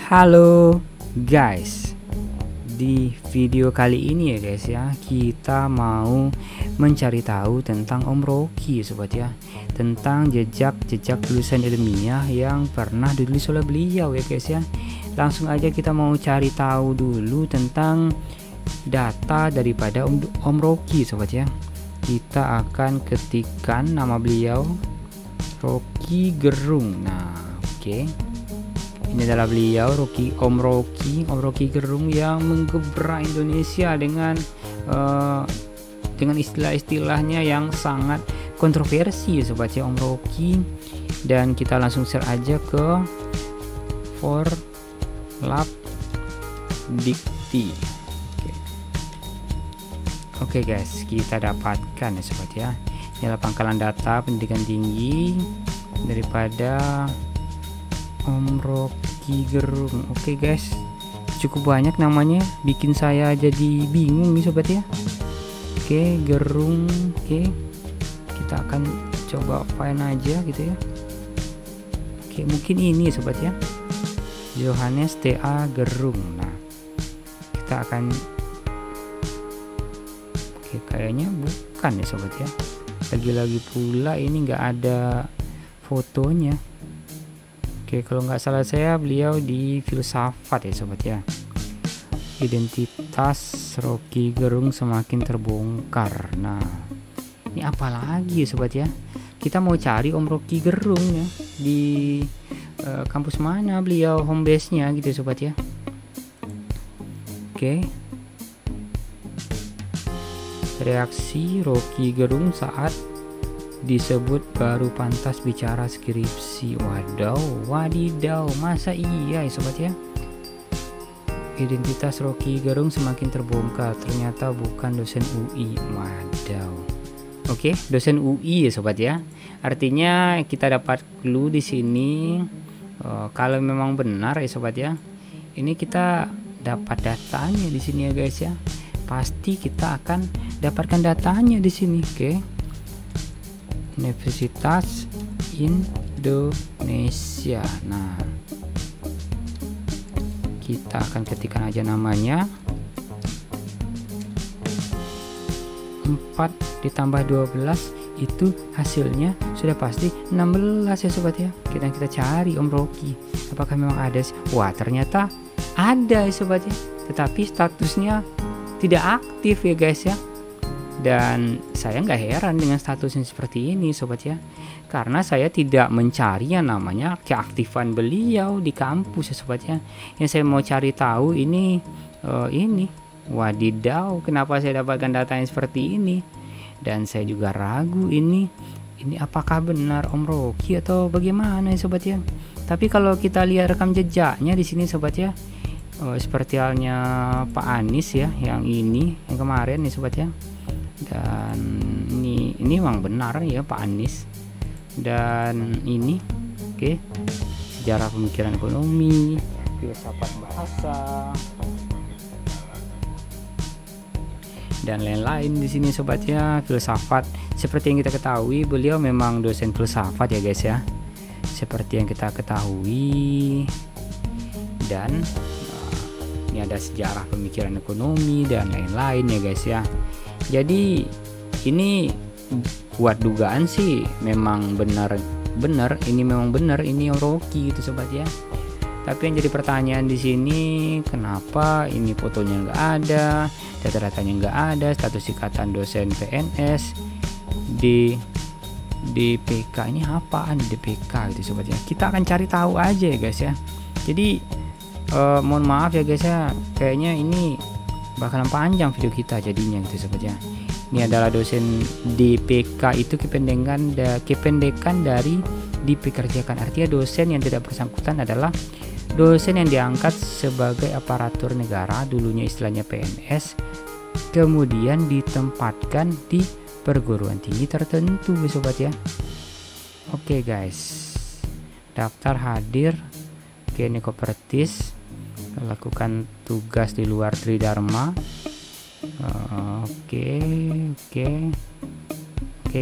Halo guys, di video kali ini ya guys ya, kita mau mencari tahu tentang Om Rocky sobat ya, tentang jejak tulisan ilmiah yang pernah ditulis oleh beliau ya guys ya. Langsung aja kita mau cari tahu dulu tentang data daripada Om Rocky sobat ya. Kita akan ketikkan nama beliau, Rocky Gerung. Nah oke, ini adalah beliau, Om Rocky Gerung yang menggebrak Indonesia dengan istilah-istilahnya yang sangat kontroversi sobat ya, Om Rocky. Dan kita langsung share aja ke Forlab Dikti. Oke guys, kita dapatkan ya sobat ya, ini adalah pangkalan data pendidikan tinggi daripada Om Rocky Gerung. Oke guys, cukup banyak namanya, bikin saya jadi bingung nih sobat ya. Oke, Gerung. Oke, kita akan coba find aja gitu ya. Oke, mungkin ini sobat ya, Johannes T.A. Gerung. Nah kita akan, oke kayaknya bukan ya sobat ya, lagi-lagi pula ini nggak ada fotonya. Oke, kalau nggak salah saya beliau di filsafat ya sobat ya. Identitas Rocky Gerung semakin terbongkar. Nah ini apa lagi ya sobat ya, kita mau cari Om Rocky Gerung ya di kampus mana beliau, home base nya gitu ya sobat ya. Oke, reaksi Rocky Gerung saat disebut baru pantas bicara skripsi. Wadidaw, masa iya ya sobat ya. Identitas Rocky Gerung semakin terbongkar, ternyata bukan dosen UI. Wadaw. Oke, dosen UI ya sobat ya. Artinya kita dapat clue di sini. Kalau memang benar ya sobat ya, ini kita dapat datanya di sini ya guys ya. Pasti kita akan dapatkan datanya di sini. Oke, Universitas Indonesia. Nah kita akan ketikkan aja namanya, 4 ditambah 12 itu hasilnya sudah pasti 16 ya sobat ya. Kita cari Om Rocky, apakah memang ada? Wah ternyata ada ya sobat ya, tetapi statusnya tidak aktif ya guys ya. Dan saya nggak heran dengan statusnya seperti ini sobat ya, karena saya tidak mencari yang namanya keaktifan beliau di kampus ya sobat ya. Yang saya mau cari tahu ini wadidaw, kenapa saya dapatkan data yang seperti ini. Dan saya juga ragu ini apakah benar Om Rocky atau bagaimana ya sobat ya. Tapi kalau kita lihat rekam jejaknya di sini sobat ya, seperti halnya Pak Anies ya, yang kemarin nih sobat ya. Dan ini memang benar ya Pak Anies. Dan ini oke, sejarah pemikiran ekonomi, filsafat bahasa dan lain-lain di sini sobat ya. Filsafat, seperti yang kita ketahui beliau memang dosen filsafat ya guys ya, seperti yang kita ketahui. Dan ini ada sejarah pemikiran ekonomi dan lain-lain ya guys ya. Jadi ini buat dugaan sih memang benar ini memang benar ini Om Rocky gitu sobat ya. Tapi yang jadi pertanyaan di sini, kenapa ini fotonya nggak ada, data-datanya nggak ada, status ikatan dosen PNS di DPK ini apaan DPK gitu sobat ya. Kita akan cari tahu aja ya guys ya. Jadi mohon maaf ya guys ya, kayaknya ini bakalan panjang video kita jadinya gitu sobat ya. Ini adalah dosen DPK, itu kependekan dari dipekerjakan. Artinya dosen yang tidak bersangkutan adalah dosen yang diangkat sebagai aparatur negara, dulunya istilahnya PNS, kemudian ditempatkan di perguruan tinggi tertentu sobat ya. Oke guys, daftar hadir ke Nikopertis, lakukan tugas di luar Tridharma. Oke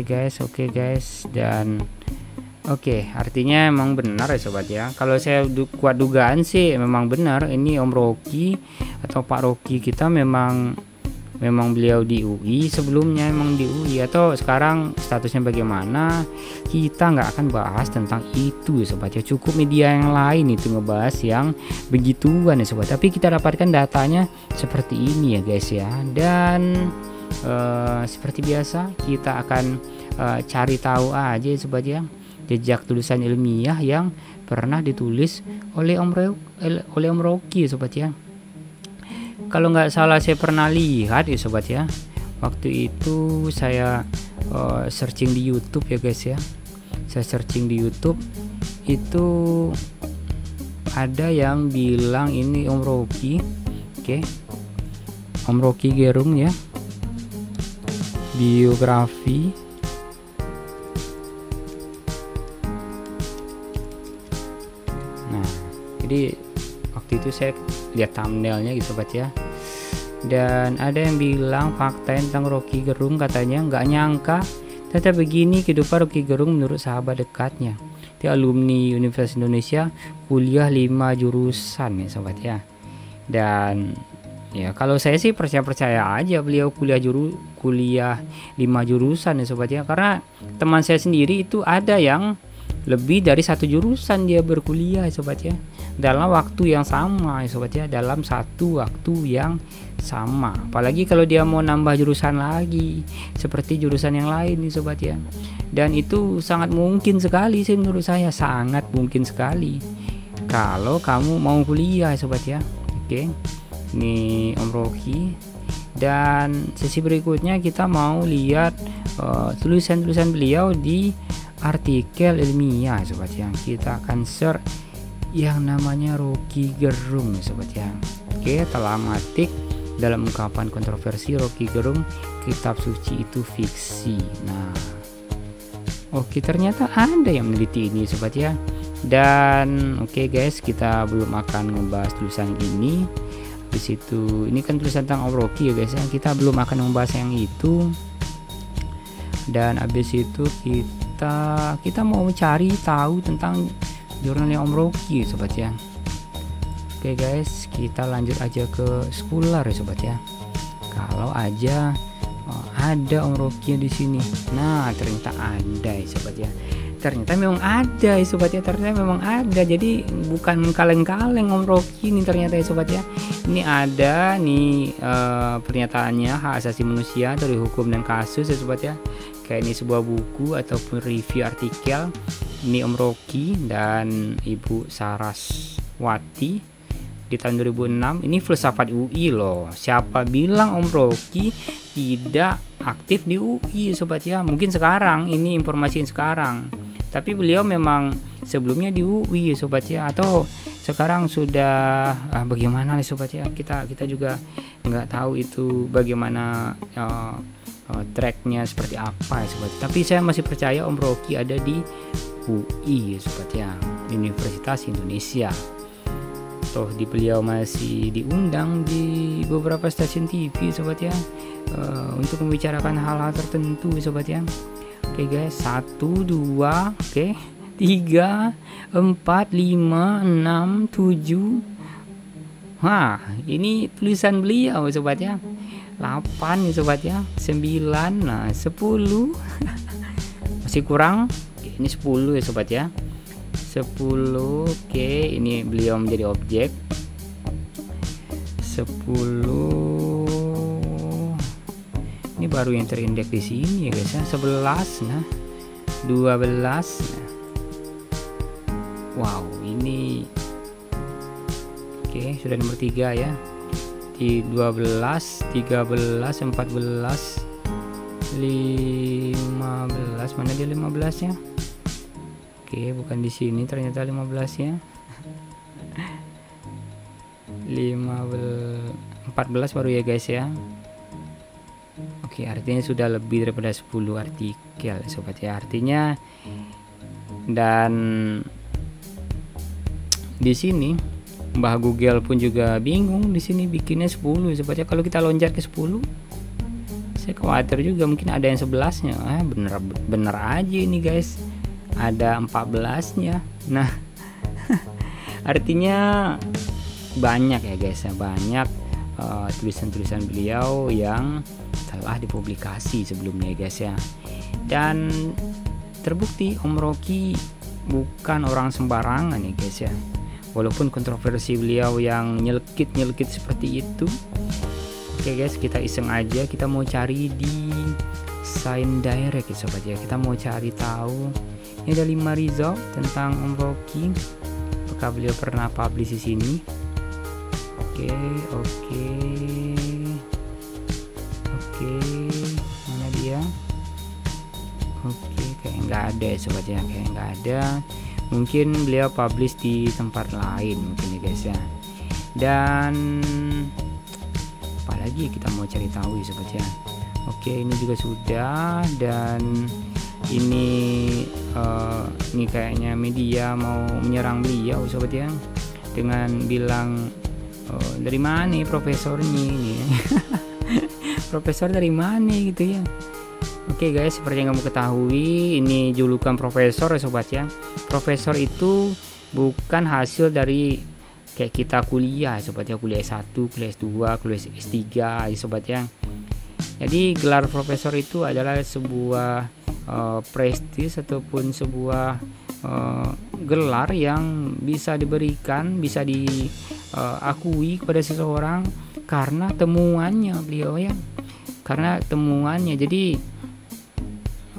guys, dan Oke, artinya emang benar ya sobat ya. Kalau saya kuat dugaan sih memang benar ini Om Rocky atau Pak Rocky kita memang beliau di UI sebelumnya, emang di UI, atau sekarang statusnya bagaimana kita nggak akan bahas tentang itu ya sobat ya. Cukup media yang lain itu ngebahas yang begituan ya sobat, tapi kita dapatkan datanya seperti ini ya guys ya. Dan seperti biasa kita akan cari tahu aja ya sobat ya, jejak tulisan ilmiah yang pernah ditulis oleh Om Rocky ya sobat ya. Kalau nggak salah saya pernah lihat ya sobat ya, waktu itu saya searching di YouTube ya guys ya. Saya searching di YouTube itu ada yang bilang ini Om Rocky, oke, Om Rocky Gerung ya, biografi. Jadi waktu itu saya lihat thumbnailnya gitu sobat ya, dan ada yang bilang fakta tentang Rocky Gerung, katanya nggak nyangka ternyata begini kehidupan Rocky Gerung menurut sahabat dekatnya. Dia alumni Universitas Indonesia, kuliah 5 jurusan ya sobat ya. Dan ya kalau saya sih percaya aja beliau kuliah 5 jurusan ya sobat ya, karena teman saya sendiri itu ada yang lebih dari 1 jurusan dia berkuliah ya sobat ya, dalam waktu yang sama ya sobat ya, dalam satu waktu yang sama. Apalagi kalau dia mau nambah jurusan lagi seperti jurusan yang lain nih sobat ya. Dan itu sangat mungkin sekali sih menurut saya, sangat mungkin sekali kalau kamu mau kuliah ya sobat ya. Oke, ini Om Rocky. Dan sesi berikutnya kita mau lihat tulisan-tulisan beliau di artikel ilmiah sobat ya. Kita akan search yang namanya Rocky Gerung sobat ya. Oke, telematik dalam ungkapan kontroversi Rocky Gerung, kitab suci itu fiksi. Nah, oke, ternyata ada yang meneliti ini sobat ya. Dan oke guys, kita belum akan membahas tulisan ini. Di situ ini kan tulisan tentang Om Rocky ya guys ya, kita belum akan membahas yang itu. Dan habis itu kita mau mencari tahu tentang jurnalnya Om Rocky sobat ya. Oke guys, kita lanjut aja ke Scholar ya sobat ya. Kalau aja ada Om Rocky di sini. Nah, ternyata ada ya sobat ya. Ternyata memang ada ya sobat ya. Ternyata memang ada. Jadi bukan kaleng-kaleng Om Rocky ini ternyata ya sobat ya. Ini ada nih pernyataannya hak asasi manusia dari hukum dan kasus ya sobat ya. Kayak ini sebuah buku ataupun review artikel. Ini Om Rocky dan Ibu Saraswati di tahun 2006. Ini filsafat UI loh. Siapa bilang Om Rocky tidak aktif di UI sobat ya? Mungkin sekarang ini informasi sekarang, tapi beliau memang sebelumnya di UI sobat ya, atau sekarang sudah bagaimana nih sobat ya, kita juga nggak tahu itu bagaimana tracknya seperti apa ya sobat. Tapi saya masih percaya Om Rocky ada di UI sobat ya, Universitas Indonesia. Toh di beliau masih diundang di beberapa stasiun TV sobat ya, untuk membicarakan hal-hal tertentu sobat ya. Oke guys, 1, 2, oke, 3, 4, 5, 6, 7. Wah, ini tulisan beliau sobat ya. 8 nih sobat ya, 9, nah 10. Masih kurang. Oke, ini 10 ya sobat ya. 10. Oke, ini beliau menjadi objek. 10. Ini baru yang terindeks di sini ya guys ya. 11, nah 12, nah. Wow, ini oke, sudah nomor 3 ya. Di 12, 13, 14, 15. Mana dia 15 nya? Oke, bukan di sini ternyata 15 ya. 14 baru ya guys ya. Oke, artinya sudah lebih daripada 10 artikel sobat ya. Artinya, dan di sini Mbah Google pun juga bingung di sini bikinnya 10 sobat ya. Kalau kita loncat ke 10, saya khawatir juga mungkin ada yang 11-nya. Bener aja ini guys. ada 14-nya. Nah, artinya banyak ya guys ya, banyak tulisan-tulisan beliau yang telah dipublikasi sebelumnya guys ya. Dan terbukti Om Rocky bukan orang sembarangan ya guys ya. Walaupun kontroversi beliau yang nyelkit seperti itu. Oke guys, kita iseng aja, kita mau cari di Sign Direct ya sobat ya. Kita mau cari tahu ini ada 5 result tentang Om Rocky. Apakah beliau pernah publish di sini? Oke, mana dia? Oke, kayak nggak ada ya sobat ya, kayak nggak ada. Mungkin beliau publish di tempat lain mungkin ya guys ya. Dan apalagi kita mau cari tahu ya sobat ya. Oke, ini juga sudah. Dan ini kayaknya media mau menyerang beliau sobat ya, dengan bilang dari mana profesornya ini. Profesor dari mana gitu ya. Oke guys, seperti yang kamu ketahui, ini julukan profesor ya sobat ya. Profesor itu bukan hasil dari kayak kita kuliah sobat ya, kuliah S1, kuliah S2, kuliah S3 ya sobat ya. Jadi gelar profesor itu adalah sebuah prestis ataupun sebuah gelar yang bisa diberikan, bisa diakui kepada seseorang karena temuannya beliau ya, karena temuannya. Jadi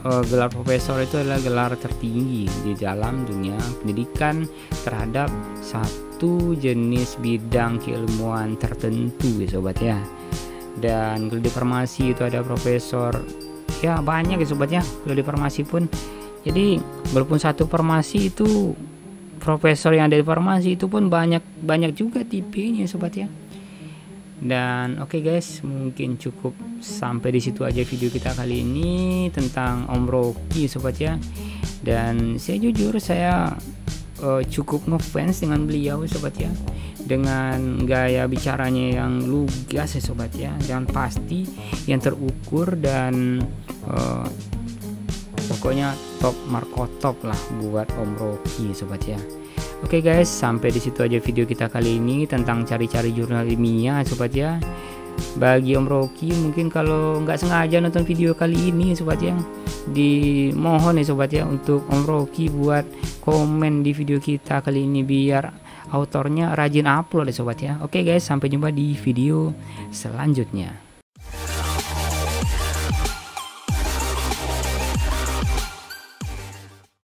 gelar profesor itu adalah gelar tertinggi di dalam dunia pendidikan terhadap satu jenis bidang keilmuan tertentu ya sobat ya. Dan kalau di farmasi itu ada profesor ya, banyak ya sobat ya. Kalau di farmasi pun, jadi walaupun satu farmasi itu profesor yang ada di farmasi itu pun banyak juga tipenya sobat ya. Dan oke guys, mungkin cukup sampai di situ aja video kita kali ini tentang Om Rocky sobat ya. Dan saya jujur, saya cukup ngefans dengan beliau sobat ya, dengan gaya bicaranya yang lugas ya sobat ya, yang pasti, yang terukur, dan pokoknya top markotop lah buat Om Rocky sobat ya. Oke guys, sampai di situ aja video kita kali ini tentang cari-cari jurnal ilmiah sobat ya. Bagi Om Rocky, mungkin kalau nggak sengaja nonton video kali ini sobat ya, dimohon ya sobat ya untuk Om Rocky buat komen di video kita kali ini biar autornya rajin upload ya sobat ya. Oke guys, sampai jumpa di video selanjutnya.